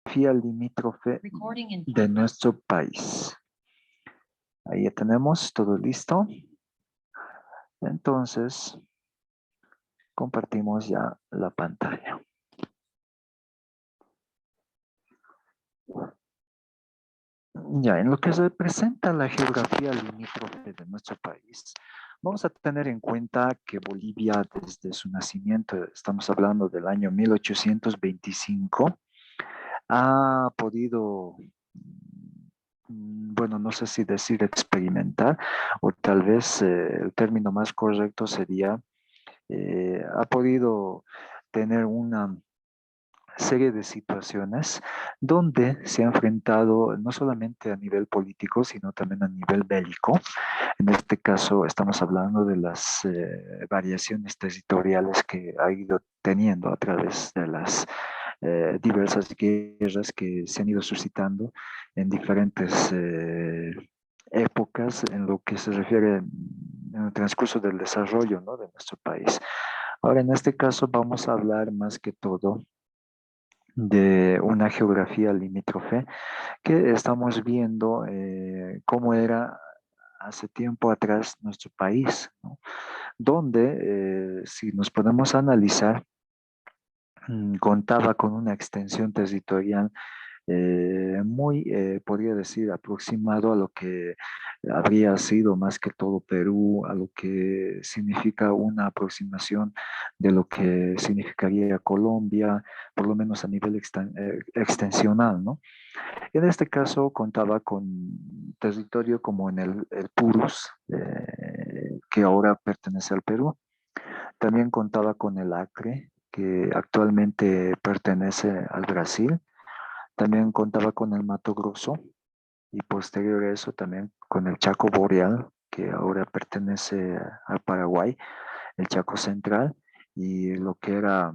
geografía limítrofe de nuestro país. Ahí ya tenemos todo listo. Entonces, compartimos ya la pantalla. Ya, en lo que representa la geografía limítrofe de nuestro país, vamos a tener en cuenta que Bolivia desde su nacimiento, estamos hablando del año 1825, ha podido, bueno, no sé si decir experimentar, o tal vez el término más correcto sería, ha podido tener una serie de situaciones donde se ha enfrentado no solamente a nivel político, sino también a nivel bélico. En este caso estamos hablando de las variaciones territoriales que ha ido teniendo a través de las diversas guerras que se han ido suscitando en diferentes épocas en lo que se refiere en el transcurso del desarrollo, ¿no?, de nuestro país. Ahora, en este caso vamos a hablar más que todo de una geografía limítrofe que estamos viendo cómo era hace tiempo atrás nuestro país, ¿no? Donde, si nos podemos analizar, contaba con una extensión territorial muy, podría decir, aproximado a lo que habría sido más que todo Perú, a lo que significa una aproximación de lo que significaría Colombia, por lo menos a nivel extensional, ¿no? En este caso contaba con territorio como en el Purus, que ahora pertenece al Perú. También contaba con el Acre, que actualmente pertenece al Brasil. También contaba con el Mato Grosso y posterior a eso también con el Chaco Boreal, que ahora pertenece a Paraguay, el Chaco Central y lo que era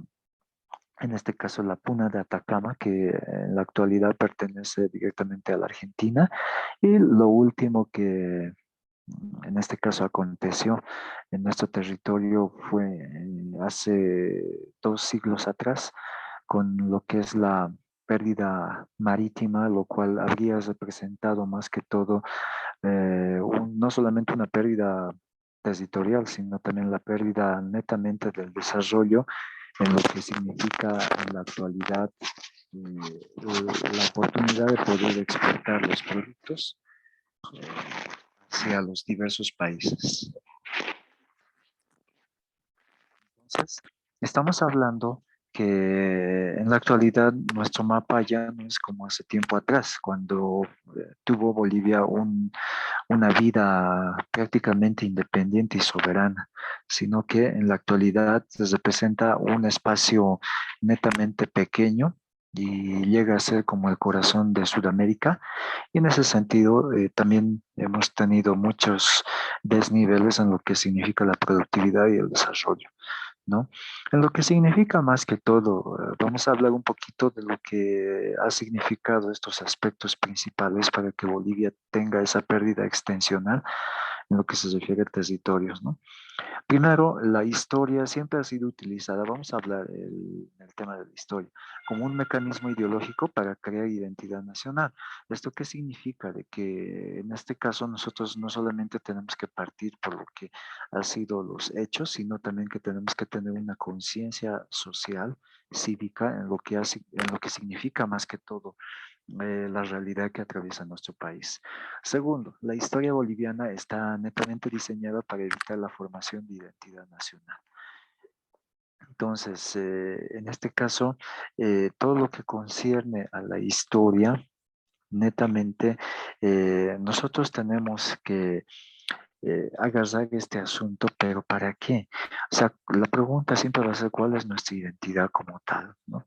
en este caso la Puna de Atacama, que en la actualidad pertenece directamente a la Argentina. Y lo último que en este caso aconteció en nuestro territorio fue hace 2 siglos atrás, con lo que es la pérdida marítima, lo cual habría representado más que todo no solamente una pérdida territorial, sino también la pérdida netamente del desarrollo en lo que significa en la actualidad la oportunidad de poder exportar los productos hacia los diversos países. Entonces, estamos hablando que en la actualidad nuestro mapa ya no es como hace tiempo atrás, cuando tuvo Bolivia una vida prácticamente independiente y soberana, sino que en la actualidad se representa un espacio netamente pequeño y llega a ser como el corazón de Sudamérica. Y en ese sentido, también hemos tenido muchos desniveles en lo que significa la productividad y el desarrollo, ¿no? En lo que significa más que todo, vamos a hablar un poquito de lo que ha significado estos aspectos principales para que Bolivia tenga esa pérdida extensional en lo que se refiere a territorios, ¿no? Primero, la historia siempre ha sido utilizada, vamos a hablar el tema de la historia, como un mecanismo ideológico para crear identidad nacional. ¿Esto qué significa? De que en este caso nosotros no solamente tenemos que partir por lo que han sido los hechos, sino también que tenemos que tener una conciencia social, cívica, en lo que significa más que todo la realidad que atraviesa nuestro país. Segundo, la historia boliviana está netamente diseñada para evitar la formación de identidad nacional. Entonces, en este caso, todo lo que concierne a la historia, netamente, nosotros tenemos que agarrar este asunto, pero ¿para qué? O sea, la pregunta siempre va a ser cuál es nuestra identidad como tal, ¿no?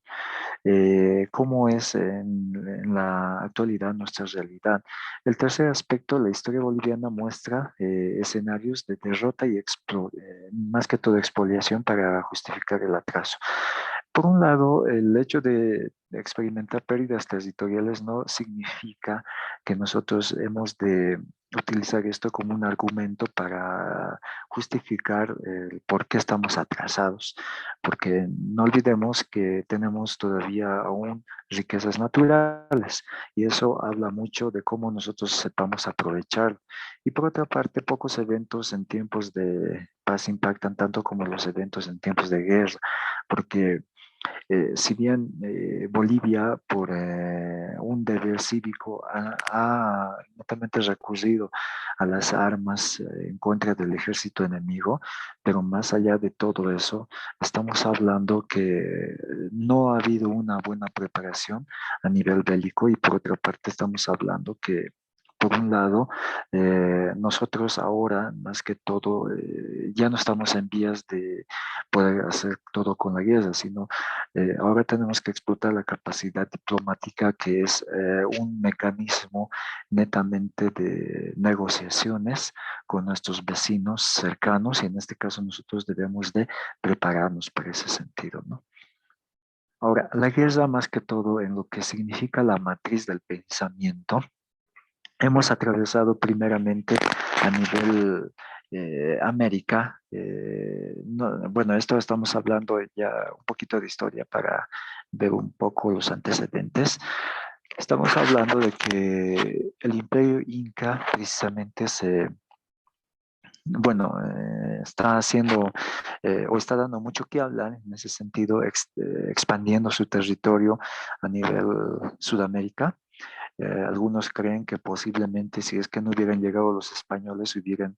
Cómo es en la actualidad nuestra realidad. El tercer aspecto, la historia boliviana muestra escenarios de derrota y más que todo expoliación para justificar el atraso. Por un lado, el hecho de experimentar pérdidas territoriales no significa que nosotros hemos de utilizar esto como un argumento para justificar el por qué estamos atrasados, porque no olvidemos que tenemos todavía aún riquezas naturales y eso habla mucho de cómo nosotros sepamos aprovechar. Y por otra parte, pocos eventos en tiempos de paz impactan tanto como los eventos en tiempos de guerra, porque si bien Bolivia, por un deber cívico, ha netamente recurrido a las armas en contra del ejército enemigo, pero más allá de todo eso, estamos hablando que no ha habido una buena preparación a nivel bélico y por otra parte estamos hablando que por un lado, nosotros ahora, más que todo, ya no estamos en vías de poder hacer todo con la guerra, sino ahora tenemos que explotar la capacidad diplomática, que es un mecanismo netamente de negociaciones con nuestros vecinos cercanos y en este caso nosotros debemos de prepararnos para ese sentido, ¿no? Ahora, la guerra más que todo en lo que significa la matriz del pensamiento, hemos atravesado primeramente a nivel América. Bueno, esto estamos hablando ya un poquito de historia para ver un poco los antecedentes. Estamos hablando de que el imperio Inca precisamente bueno, está haciendo o está dando mucho que hablar en ese sentido, expandiendo su territorio a nivel Sudamérica. Algunos creen que posiblemente si es que no hubieran llegado los españoles hubieran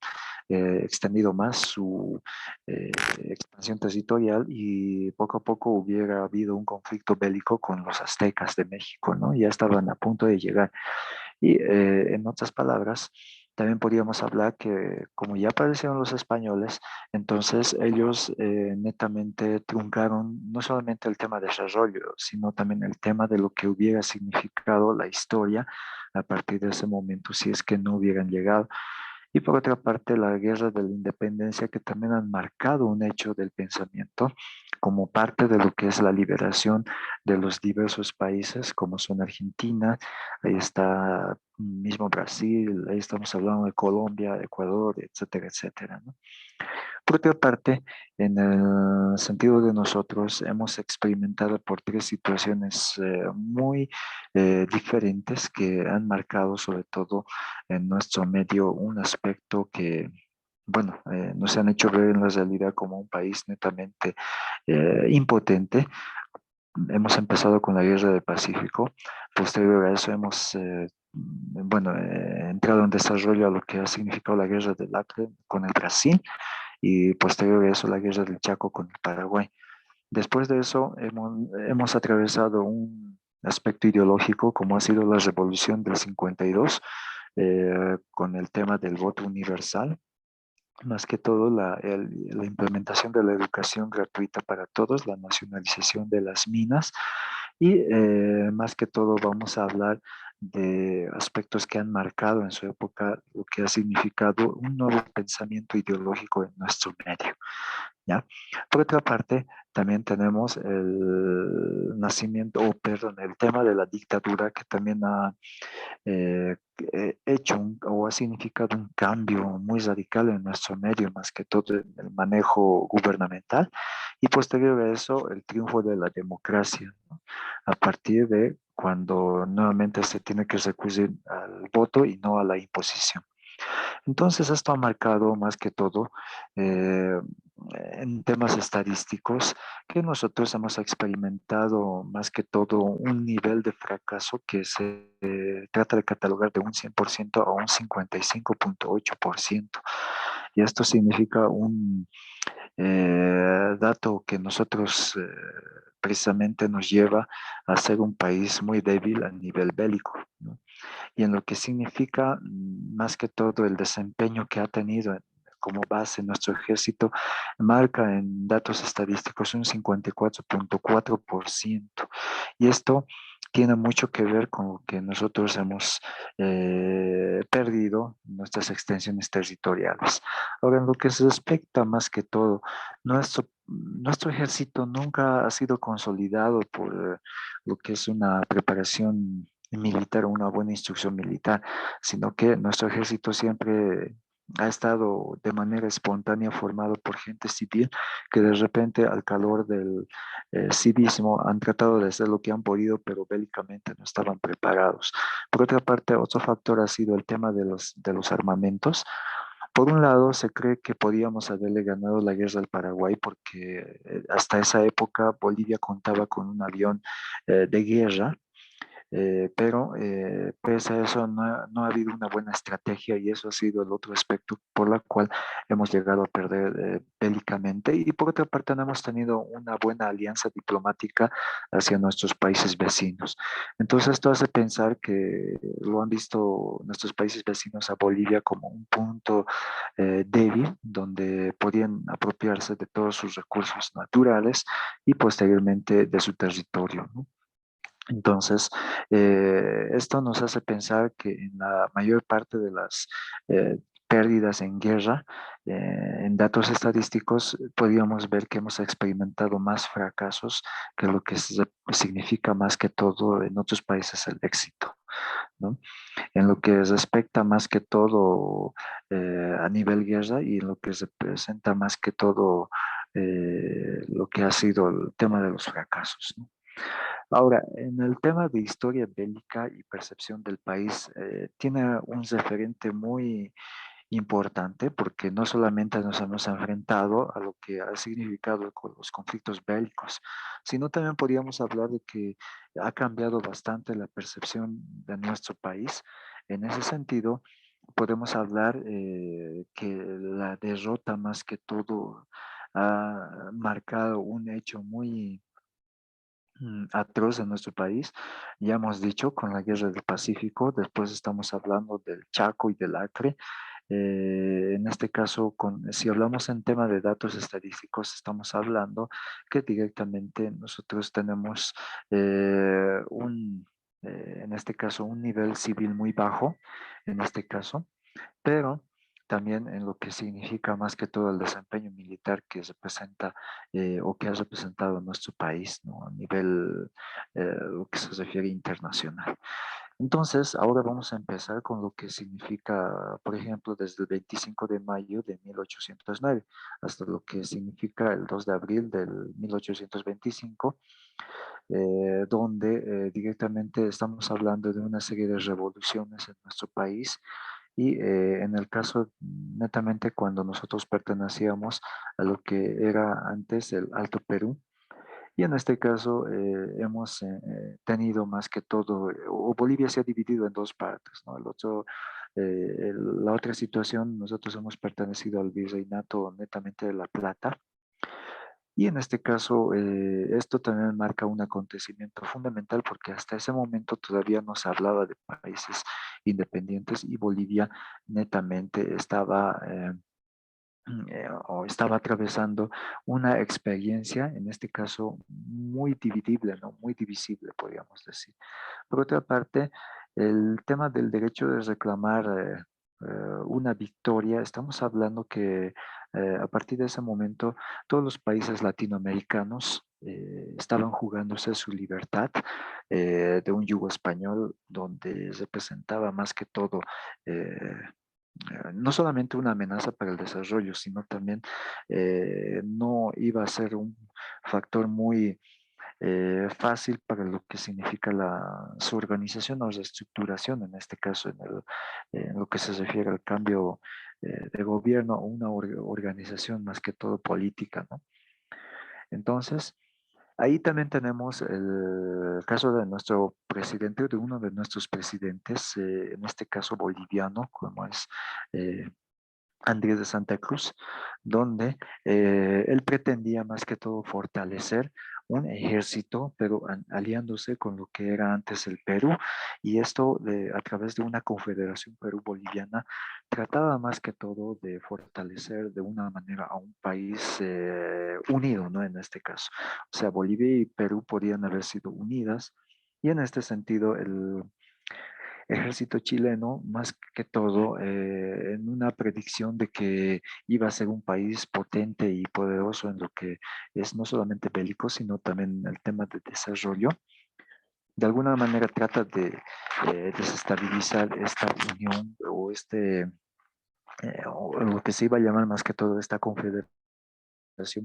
extendido más su expansión territorial y poco a poco hubiera habido un conflicto bélico con los aztecas de México, ¿no? Ya estaban a punto de llegar. Y en otras palabras, también podríamos hablar que como ya aparecieron los españoles, entonces ellos netamente truncaron no solamente el tema de desarrollo, sino también el tema de lo que hubiera significado la historia a partir de ese momento si es que no hubieran llegado. Y por otra parte, la guerra de la independencia, que también han marcado un hecho del pensamiento como parte de lo que es la liberación de los diversos países, como son Argentina, ahí está mismo Brasil, ahí estamos hablando de Colombia, Ecuador, etcétera, etcétera, ¿no? Por otra parte, en el sentido de nosotros, hemos experimentado por tres situaciones muy diferentes que han marcado sobre todo en nuestro medio un aspecto que, bueno, nos han hecho ver en la realidad como un país netamente impotente. Hemos empezado con la guerra del Pacífico, posterior a eso hemos, bueno, entrado en desarrollo a lo que ha significado la guerra del Acre con el Brasil y posterior a eso la guerra del Chaco con el Paraguay. Después de eso hemos atravesado un aspecto ideológico como ha sido la revolución del 52 con el tema del voto universal, más que todo la implementación de la educación gratuita para todos, la nacionalización de las minas y más que todo vamos a hablar de aspectos que han marcado en su época lo que ha significado un nuevo pensamiento ideológico en nuestro medio. ¿Ya? Por otra parte, también tenemos el nacimiento, o perdón, el tema de la dictadura que también ha hecho o ha significado un cambio muy radical en nuestro medio, más que todo en el manejo gubernamental, y posterior a eso el triunfo de la democracia, ¿no? A partir de cuando nuevamente se tiene que recurrir al voto y no a la imposición. Entonces, esto ha marcado más que todo en temas estadísticos que nosotros hemos experimentado más que todo un nivel de fracaso que se trata de catalogar de un 100% a un 55,8%. Y esto significa un dato que nosotros precisamente nos lleva a ser un país muy débil a nivel bélico, ¿no? Y en lo que significa más que todo el desempeño que ha tenido como base nuestro ejército, marca en datos estadísticos un 54,4%. Y esto tiene mucho que ver con lo que nosotros hemos perdido, nuestras extensiones territoriales. Ahora, en lo que se respecta más que todo, nuestro ejército nunca ha sido consolidado por lo que es una preparación militar o una buena instrucción militar, sino que nuestro ejército siempre ha estado de manera espontánea formado por gente civil que de repente al calor del civismo han tratado de hacer lo que han podido, pero bélicamente no estaban preparados. Por otra parte, otro factor ha sido el tema de los armamentos. Por un lado, se cree que podíamos haberle ganado la guerra al Paraguay porque hasta esa época Bolivia contaba con un avión de guerra, pero pese a eso no ha habido una buena estrategia y eso ha sido el otro aspecto por la cual hemos llegado a perder bélicamente y por otra parte no hemos tenido una buena alianza diplomática hacia nuestros países vecinos. Entonces esto hace pensar que lo han visto nuestros países vecinos a Bolivia como un punto débil donde podían apropiarse de todos sus recursos naturales y posteriormente de su territorio, ¿no? Entonces, esto nos hace pensar que en la mayor parte de las pérdidas en guerra, en datos estadísticos, podríamos ver que hemos experimentado más fracasos que lo que significa más que todo en otros países el éxito, ¿no? En lo que respecta más que todo a nivel guerra y en lo que representa más que todo lo que ha sido el tema de los fracasos, ¿no? Ahora, en el tema de historia bélica y percepción del país, tiene un referente muy importante porque no solamente nos hemos enfrentado a lo que ha significado con los conflictos bélicos, sino también podríamos hablar de que ha cambiado bastante la percepción de nuestro país. En ese sentido, podemos hablar que la derrota más que todo ha marcado un hecho muy atroz en nuestro país. Ya hemos dicho con la guerra del Pacífico, después estamos hablando del Chaco y del Acre. En este caso, si hablamos en tema de datos estadísticos, estamos hablando que directamente nosotros tenemos en este caso, un nivel civil muy bajo, en este caso, pero también en lo que significa más que todo el desempeño militar que representa o que ha representado nuestro país, ¿no? A nivel lo que se refiere internacional. Entonces, ahora vamos a empezar con lo que significa, por ejemplo, desde el 25 de mayo de 1809 hasta lo que significa el 2 de abril del 1825, donde directamente estamos hablando de una serie de revoluciones en nuestro país y en el caso netamente cuando nosotros pertenecíamos a lo que era antes el Alto Perú, y en este caso hemos tenido más que todo, o Bolivia se ha dividido en dos partes, ¿no? La otra situación, nosotros hemos pertenecido al virreinato netamente de La Plata, y en este caso, esto también marca un acontecimiento fundamental porque hasta ese momento todavía no se hablaba de países independientes y Bolivia netamente estaba, o estaba atravesando una experiencia, en este caso, muy dividible, ¿no? Muy divisible, podríamos decir. Por otra parte, el tema del derecho de reclamar una victoria, estamos hablando que a partir de ese momento todos los países latinoamericanos estaban jugándose su libertad de un yugo español donde representaba más que todo no solamente una amenaza para el desarrollo, sino también no iba a ser un factor muy fácil para lo que significa su organización o reestructuración, en este caso en lo que se refiere al cambio de gobierno o una organización más que todo política, ¿no? Entonces, ahí también tenemos el caso de nuestro presidente, de uno de nuestros presidentes, en este caso boliviano, como es eh, Andrés de Santa Cruz, donde él pretendía más que todo fortalecer un ejército, pero aliándose con lo que era antes el Perú, y esto a través de una confederación Perú-Boliviana, trataba más que todo de fortalecer de una manera a un país unido, ¿no? En este caso. O sea, Bolivia y Perú podían haber sido unidas Y en este sentido, el ejército chileno, más que todo, en una predicción de que iba a ser un país potente y poderoso en lo que es no solamente bélico, sino también el tema de desarrollo, de alguna manera trata de desestabilizar esta unión o o lo que se iba a llamar más que todo esta confederación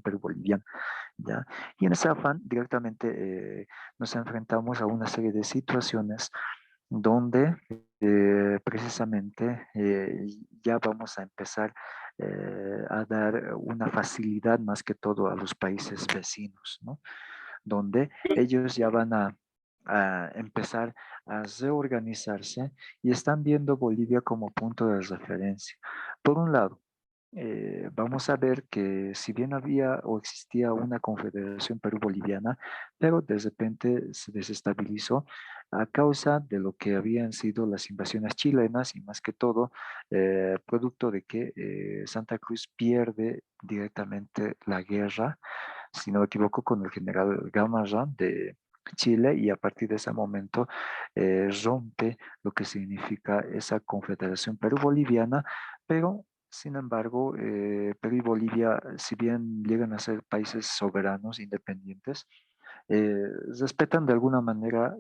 Perú-Boliviana, ¿ya? Y en ese afán directamente nos enfrentamos a una serie de situaciones donde precisamente ya vamos a empezar a dar una facilidad más que todo a los países vecinos, ¿no? Donde ellos ya van a empezar a reorganizarse y están viendo Bolivia como punto de referencia. Por un lado, vamos a ver que si bien había o existía una confederación Perú-Boliviana, pero de repente se desestabilizó a causa de lo que habían sido las invasiones chilenas y más que todo, producto de que Santa Cruz pierde directamente la guerra, si no me equivoco, con el general Gamarra de Chile y a partir de ese momento rompe lo que significa esa confederación Perú-Boliviana, pero sin embargo, Perú y Bolivia, si bien llegan a ser países soberanos, independientes, eh, respetan de alguna manera,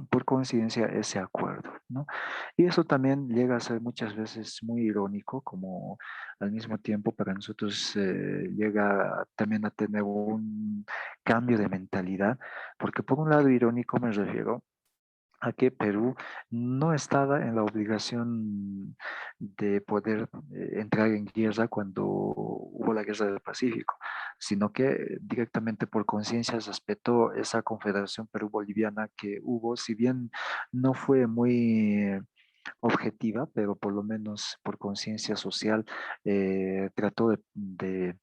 por coincidencia, ese acuerdo, ¿no? Y eso también llega a ser muchas veces muy irónico, como al mismo tiempo para nosotros llega también a tener un cambio de mentalidad, porque por un lado irónico me refiero a que Perú no estaba en la obligación de poder entrar en guerra cuando hubo la guerra del Pacífico, sino que directamente por conciencia respetó esa confederación Perú-Boliviana que hubo, si bien no fue muy objetiva, pero por lo menos por conciencia social trató de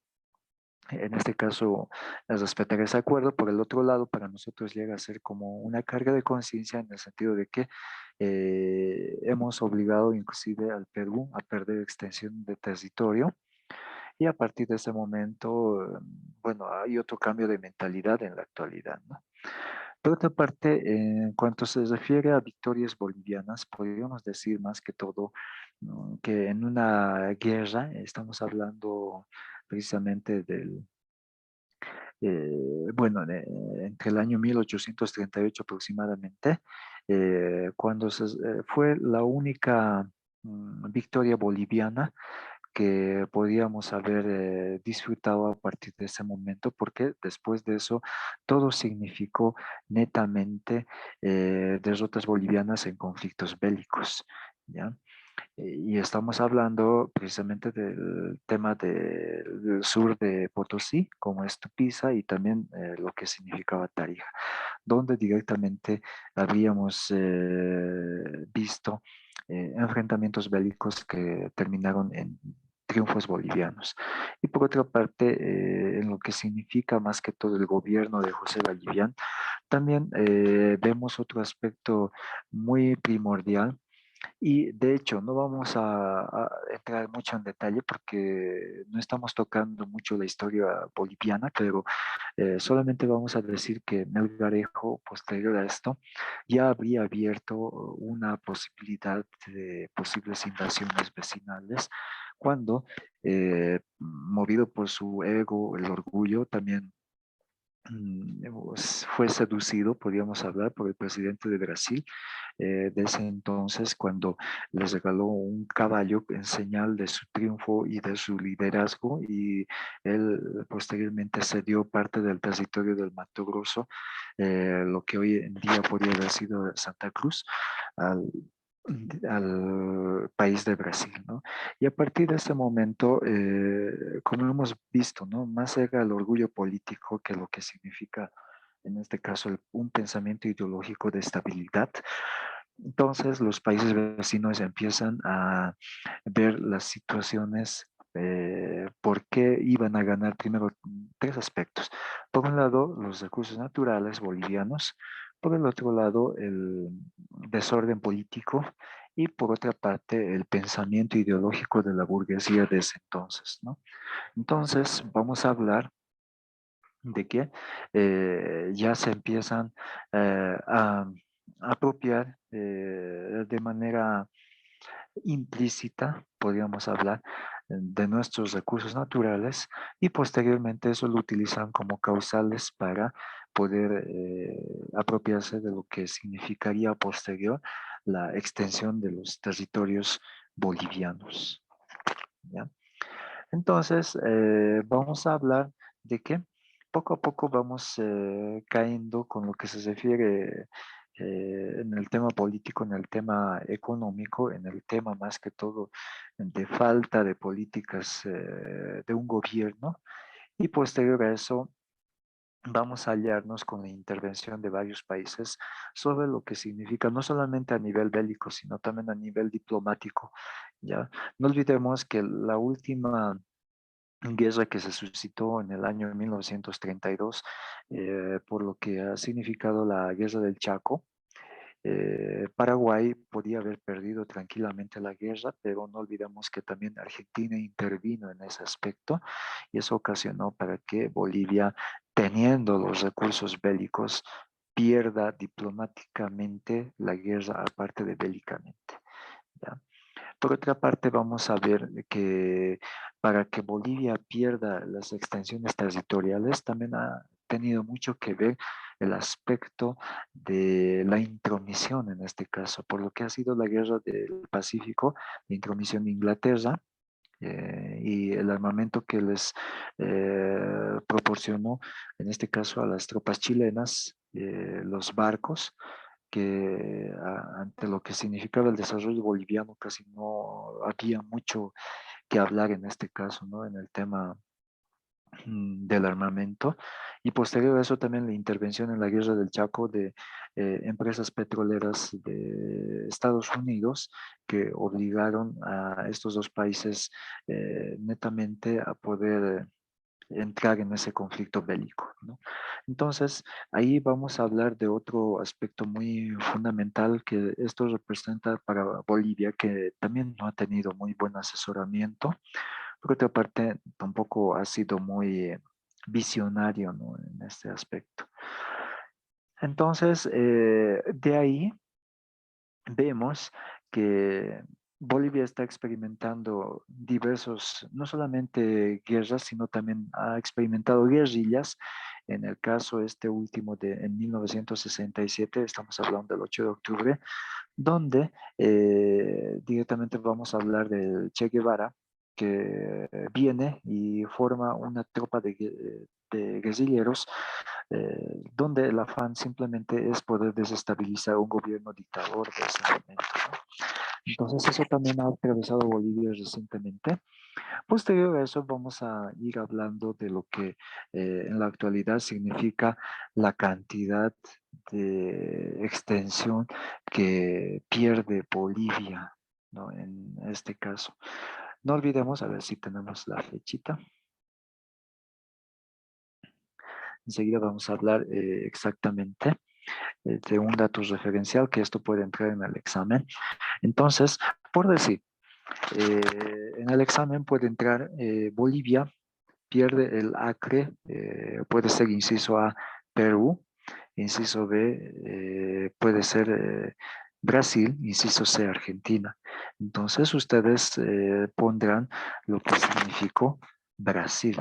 en este caso, respetar ese acuerdo. Por el otro lado, para nosotros llega a ser como una carga de conciencia en el sentido de que hemos obligado inclusive al Perú a perder extensión de territorio y a partir de ese momento, bueno, hay otro cambio de mentalidad en la actualidad, ¿no? Por otra parte, en cuanto se refiere a victorias bolivianas, podríamos decir más que todo que en una guerra, estamos hablando precisamente bueno, entre el año 1838 aproximadamente, cuando fue la única victoria boliviana que podíamos haber disfrutado a partir de ese momento, porque después de eso todo significó netamente derrotas bolivianas en conflictos bélicos, ¿ya? Y estamos hablando precisamente del tema del sur de Potosí, como es Tupiza, y también lo que significaba Tarija, donde directamente habíamos visto enfrentamientos bélicos que terminaron en triunfos bolivianos. Y por otra parte, en lo que significa más que todo el gobierno de José Vallivian, también vemos otro aspecto muy primordial y de hecho, no vamos a entrar mucho en detalle porque no estamos tocando mucho la historia boliviana, pero solamente vamos a decir que Melgarejo, posterior a esto, ya habría abierto una posibilidad de posibles invasiones vecinales cuando, movido por su ego, el orgullo, también fue seducido, podríamos hablar, por el presidente de Brasil de ese entonces, cuando les regaló un caballo en señal de su triunfo y de su liderazgo, y él posteriormente cedió parte del territorio del Mato Grosso, lo que hoy en día podría haber sido Santa Cruz, al, al país de Brasil, ¿no? Y a partir de ese momento, como hemos visto, ¿no? Más era el orgullo político que lo que significa, en este caso, un pensamiento ideológico de estabilidad. Entonces, los países vecinos empiezan a ver las situaciones, por qué iban a ganar primero tres aspectos. Por un lado, los recursos naturales bolivianos, por el otro lado, el desorden político y por otra parte, el pensamiento ideológico de la burguesía de ese entonces, ¿no? Entonces, vamos a hablar de que ya se empiezan a apropiar de manera implícita, podríamos hablar, de nuestros recursos naturales y posteriormente eso lo utilizan como causales para poder apropiarse de lo que significaría posterior la extensión de los territorios bolivianos. ¿Ya? Entonces, vamos a hablar de que poco a poco vamos cayendo con lo que se refiere en el tema político, en el tema económico, en el tema más que todo de falta de políticas de un gobierno y posterior a eso vamos a hallarnos con la intervención de varios países sobre lo que significa no solamente a nivel bélico, sino también a nivel diplomático. ¿Ya? No olvidemos que la última guerra que se suscitó en el año 1932, por lo que ha significado la guerra del Chaco. Paraguay podía haber perdido tranquilamente la guerra, pero no olvidemos que también Argentina intervino en ese aspecto y eso ocasionó para que Bolivia, teniendo los recursos bélicos, pierda diplomáticamente la guerra, aparte de bélicamente. ¿Ya? Por otra parte, vamos a ver que para que Bolivia pierda las extensiones territoriales, también ha tenido mucho que ver el aspecto de la intromisión en este caso, por lo que ha sido la guerra del Pacífico, la intromisión de Inglaterra y el armamento que les proporcionó, en este caso a las tropas chilenas, los barcos que ante lo que significaba el desarrollo boliviano casi no había mucho que hablar en este caso, ¿no? En el tema del armamento y posterior a eso también la intervención en la guerra del Chaco de empresas petroleras de Estados Unidos que obligaron a estos dos países netamente a poder entrar en ese conflicto bélico, ¿no? Entonces, ahí vamos a hablar de otro aspecto muy fundamental que esto representa para Bolivia, que también no ha tenido muy buen asesoramiento. Por otra parte, tampoco ha sido muy visionario, ¿no? En este aspecto. Entonces, de ahí vemos que Bolivia está experimentando diversos, no solamente guerras, sino también ha experimentado guerrillas. En el caso este último de en 1967, estamos hablando del 8 de octubre, donde directamente vamos a hablar del Che Guevara, que viene y forma una tropa de guerrilleros donde el afán simplemente es poder desestabilizar un gobierno dictador de ese momento, ¿no? Entonces eso también ha atravesado Bolivia recientemente. Posterior a eso vamos a ir hablando de lo que en la actualidad significa la cantidad de extensión que pierde Bolivia, ¿no? En este caso. No olvidemos, a ver si tenemos la flechita. Enseguida vamos a hablar exactamente de un dato referencial que esto puede entrar en el examen. Entonces, por decir, en el examen puede entrar Bolivia, pierde el Acre, puede ser inciso A, Perú, inciso B, puede ser Brasil, inciso C, Argentina. Entonces ustedes pondrán lo que significó Brasil,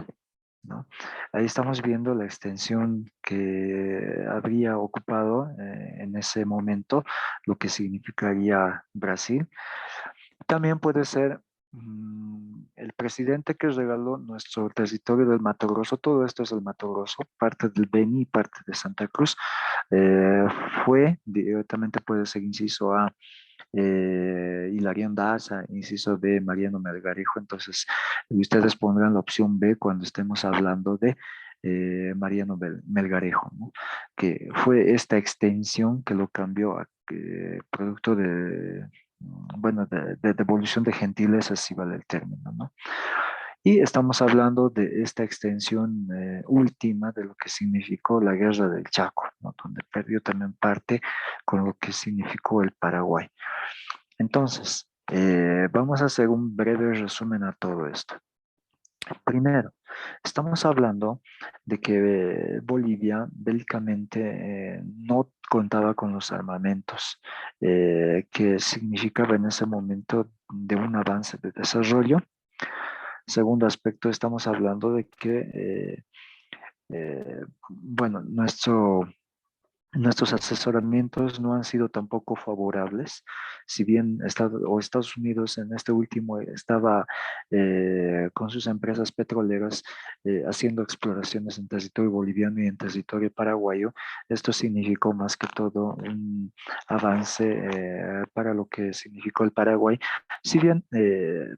¿no? Ahí estamos viendo la extensión que habría ocupado en ese momento, lo que significaría Brasil. También puede ser el presidente que regaló nuestro territorio del Mato Grosso, todo esto es el Mato Grosso, parte del Beni y parte de Santa Cruz, eh, fue directamente, puede ser inciso A, Hilarión Daza, inciso B, Mariano Melgarejo. Entonces, ustedes pondrán la opción B cuando estemos hablando de Mariano Melgarejo, ¿no? Que fue esta extensión que lo cambió a producto de, bueno, de devolución de gentilezas, si vale el término, ¿no? Y estamos hablando de esta extensión última de lo que significó la guerra del Chaco, ¿no? Donde perdió también parte con lo que significó el Paraguay. Entonces, vamos a hacer un breve resumen a todo esto. Primero, estamos hablando de que Bolivia bélicamente no contaba con los armamentos que significaba en ese momento de un avance de desarrollo. Segundo aspecto, estamos hablando de que, bueno, nuestros asesoramientos no han sido tampoco favorables. Si bien Estados Unidos en este último estaba con sus empresas petroleras haciendo exploraciones en territorio boliviano y en territorio paraguayo, esto significó más que todo un avance para lo que significó el Paraguay. Si bien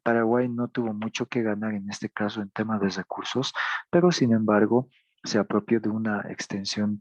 Paraguay no tuvo mucho que ganar en este caso en tema de recursos, pero sin embargo se apropió de una extensión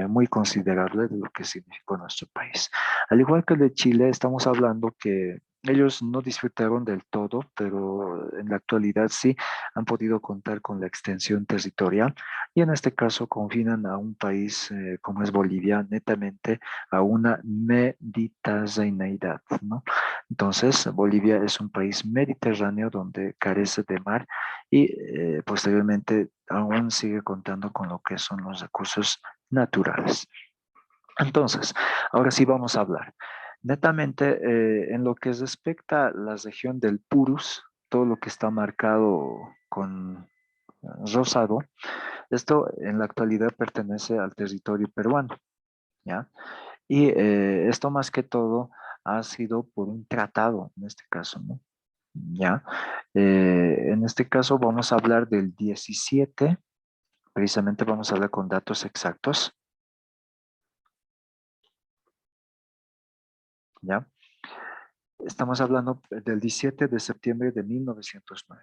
muy considerable de lo que significó nuestro país. Al igual que el de Chile, estamos hablando que ellos no disfrutaron del todo, pero en la actualidad sí han podido contar con la extensión territorial y en este caso confinan a un país como es Bolivia netamente a una mediterraneidad, ¿no? Entonces, Bolivia es un país mediterráneo donde carece de mar y posteriormente aún sigue contando con lo que son los recursos naturales. Entonces, ahora sí vamos a hablar. Netamente, en lo que respecta a la región del Purus, todo lo que está marcado con rosado, esto en la actualidad pertenece al territorio peruano, ¿ya? Y esto más que todo ha sido por un tratado, en este caso, ¿no? ¿Ya? En este caso vamos a hablar del 17, precisamente vamos a hablar con datos exactos, ¿ya? Estamos hablando del 17 de septiembre de 1909.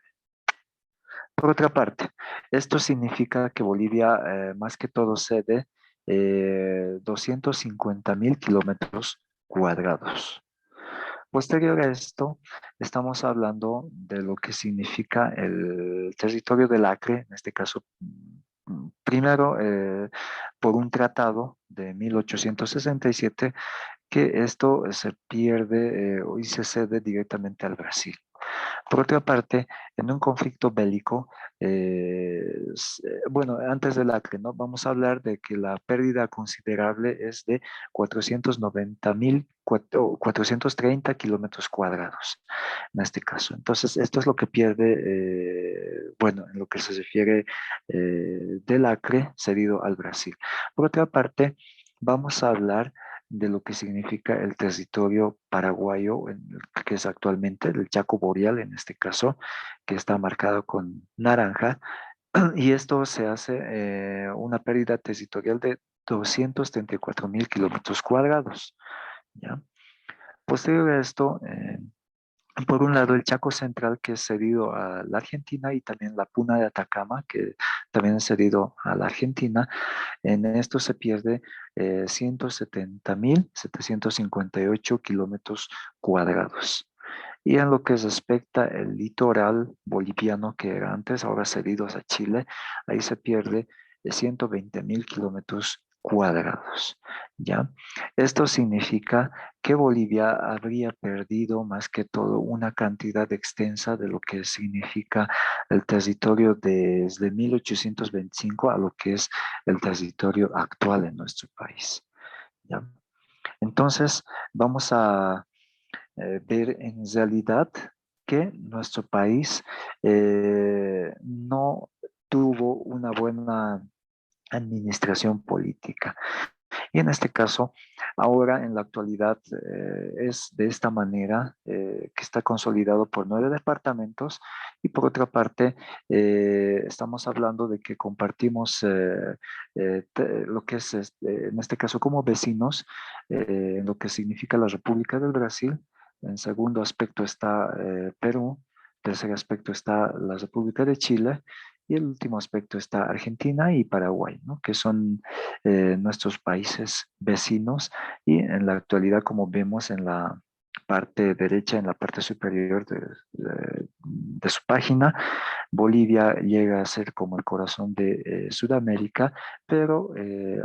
Por otra parte, esto significa que Bolivia más que todo cede 250.000 kilómetros cuadrados. Posterior a esto, estamos hablando de lo que significa el territorio del Acre, en este caso, primero por un tratado de 1867, que esto se pierde y se cede directamente al Brasil. Por otra parte, en un conflicto bélico, bueno, antes del Acre, ¿no? Vamos a hablar de que la pérdida considerable es de 430 kilómetros cuadrados en este caso. Entonces, esto es lo que pierde, bueno, en lo que se refiere del Acre cedido al Brasil. Por otra parte, vamos a hablar de lo que significa el territorio paraguayo, que es actualmente el Chaco Boreal en este caso, que está marcado con naranja, y esto se hace una pérdida territorial de 234.000 kilómetros cuadrados, ¿ya? Posterior a esto, por un lado, el Chaco Central, que es cedido a la Argentina, y también la Puna de Atacama, que también es cedido a la Argentina. En esto se pierde 170.758 kilómetros cuadrados. Y en lo que respecta el litoral boliviano que era antes, ahora cedidos a Chile, ahí se pierde 120.000 kilómetros cuadrados. ¿Ya? Esto significa que Bolivia habría perdido más que todo una cantidad extensa de lo que significa el territorio desde 1825 a lo que es el territorio actual en nuestro país. ¿Ya? Entonces, vamos a ver en realidad que nuestro país no tuvo una buena administración política. Y en este caso, ahora en la actualidad es de esta manera que está consolidado por 9 departamentos y por otra parte estamos hablando de que compartimos lo que es en este caso como vecinos, en lo que significa la República del Brasil. En segundo aspecto está Perú. Tercer aspecto está la República de Chile. Y el último aspecto está Argentina y Paraguay, ¿no? Que son nuestros países vecinos y en la actualidad, como vemos en la parte derecha, en la parte superior de su página, Bolivia llega a ser como el corazón de Sudamérica, pero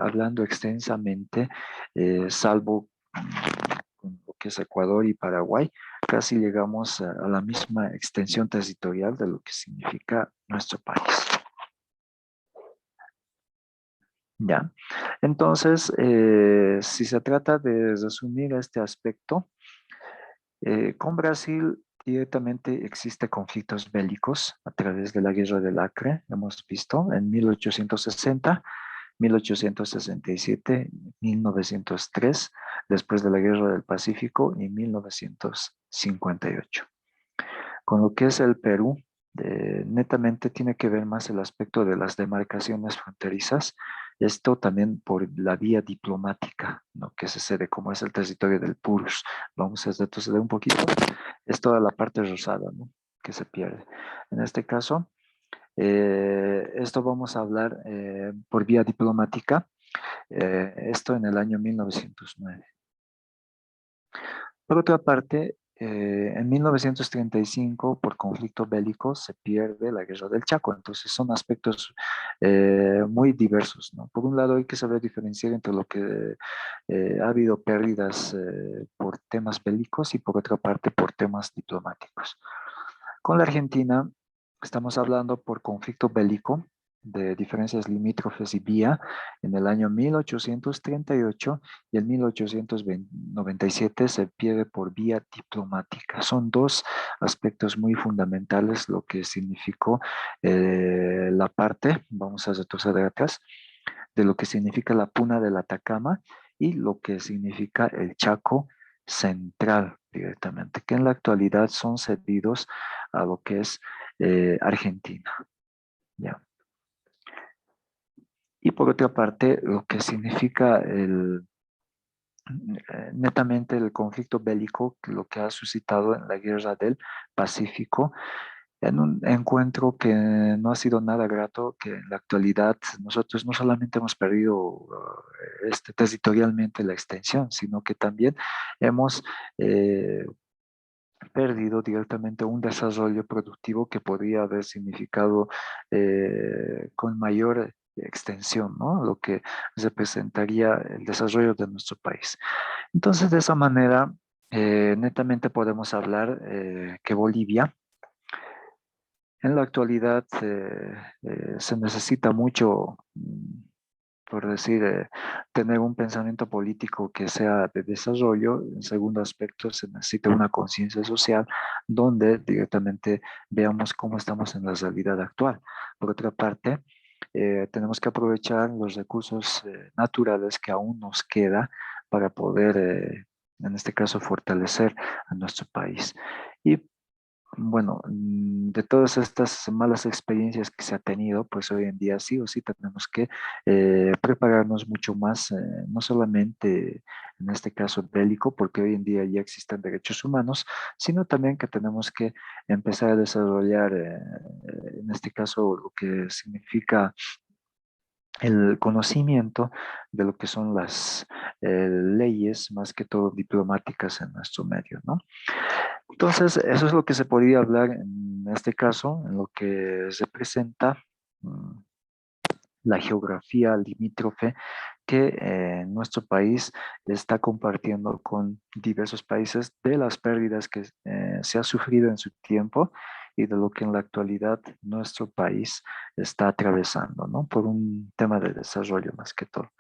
hablando extensamente, salvo que es Ecuador y Paraguay, casi llegamos a la misma extensión territorial de lo que significa nuestro país. Ya, entonces, si se trata de resumir este aspecto, con Brasil directamente existe conflictos bélicos a través de la Guerra del Acre, hemos visto en 1860, 1867, 1903, después de la Guerra del Pacífico y 1958. Con lo que es el Perú, netamente tiene que ver más el aspecto de las demarcaciones fronterizas, esto también por la vía diplomática, ¿no? Que se cede como es el territorio del Purus. Vamos a retroceder un poquito, es toda la parte rosada, ¿no? Que se pierde. En este caso, esto vamos a hablar por vía diplomática, esto en el año 1909. Por otra parte, en 1935, por conflicto bélico, se pierde la Guerra del Chaco. Entonces, son aspectos muy diversos, ¿no? Por un lado, hay que saber diferenciar entre lo que ha habido pérdidas por temas bélicos y por otra parte, por temas diplomáticos. Con la Argentina, estamos hablando por conflicto bélico de diferencias limítrofes y vía en el año 1838 y en 1897 se pierde por vía diplomática. Son dos aspectos muy fundamentales lo que significó la parte, vamos a retroceder atrás, de lo que significa la Puna del Atacama y lo que significa el Chaco central directamente, que en la actualidad son cedidos a lo que es Argentina. ¿Ya? Y por otra parte, lo que significa netamente el conflicto bélico, lo que ha suscitado en la guerra del Pacífico, en un encuentro que no ha sido nada grato, que en la actualidad nosotros no solamente hemos perdido territorialmente la extensión, sino que también hemos perdido directamente un desarrollo productivo que podría haber significado con mayor extensión, ¿no? Lo que representaría el desarrollo de nuestro país. Entonces, de esa manera, netamente podemos hablar que Bolivia, en la actualidad, se necesita mucho, por decir, tener un pensamiento político que sea de desarrollo. En segundo aspecto, se necesita una conciencia social donde directamente veamos cómo estamos en la realidad actual. Por otra parte, tenemos que aprovechar los recursos naturales que aún nos queda para poder, en este caso, fortalecer a nuestro país. Y bueno, de todas estas malas experiencias que se ha tenido, pues hoy en día sí o sí tenemos que prepararnos mucho más, no solamente en este caso bélico, porque hoy en día ya existen derechos humanos, sino también que tenemos que empezar a desarrollar, en este caso, lo que significa el conocimiento de lo que son las leyes, más que todo diplomáticas en nuestro medio, ¿no? Entonces, eso es lo que se podía hablar en este caso, en lo que representa mm, la geografía limítrofe que nuestro país está compartiendo con diversos países de las pérdidas que se ha sufrido en su tiempo y de lo que en la actualidad nuestro país está atravesando, ¿no? Por un tema de desarrollo más que todo.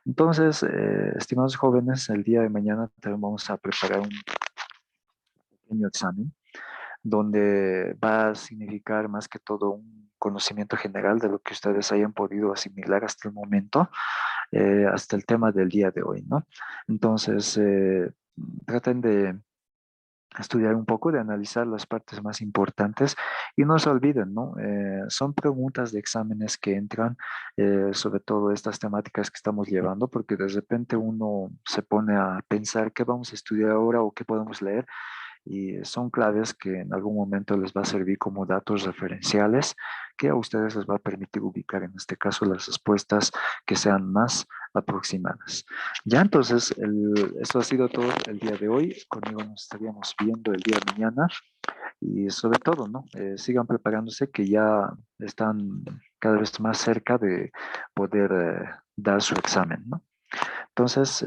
Entonces, estimados jóvenes, el día de mañana también vamos a preparar un pequeño examen donde va a significar más que todo un conocimiento general de lo que ustedes hayan podido asimilar hasta el momento, hasta el tema del día de hoy, ¿no? Entonces, traten de estudiar un poco, de analizar las partes más importantes y no se olviden, ¿no? Son preguntas de exámenes que entran sobre todo estas temáticas que estamos llevando, porque de repente uno se pone a pensar qué vamos a estudiar ahora o qué podemos leer y son claves que en algún momento les va a servir como datos referenciales que a ustedes les va a permitir ubicar en este caso las respuestas que sean más aproximadas. Ya entonces, eso ha sido todo el día de hoy. Conmigo nos estaríamos viendo el día de mañana y sobre todo, ¿no? Sigan preparándose que ya están cada vez más cerca de poder dar su examen, ¿no? Entonces,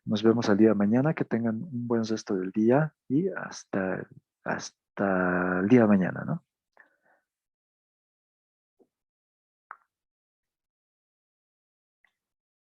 nos vemos el día de mañana, que tengan un buen resto del día y hasta el día de mañana, ¿no?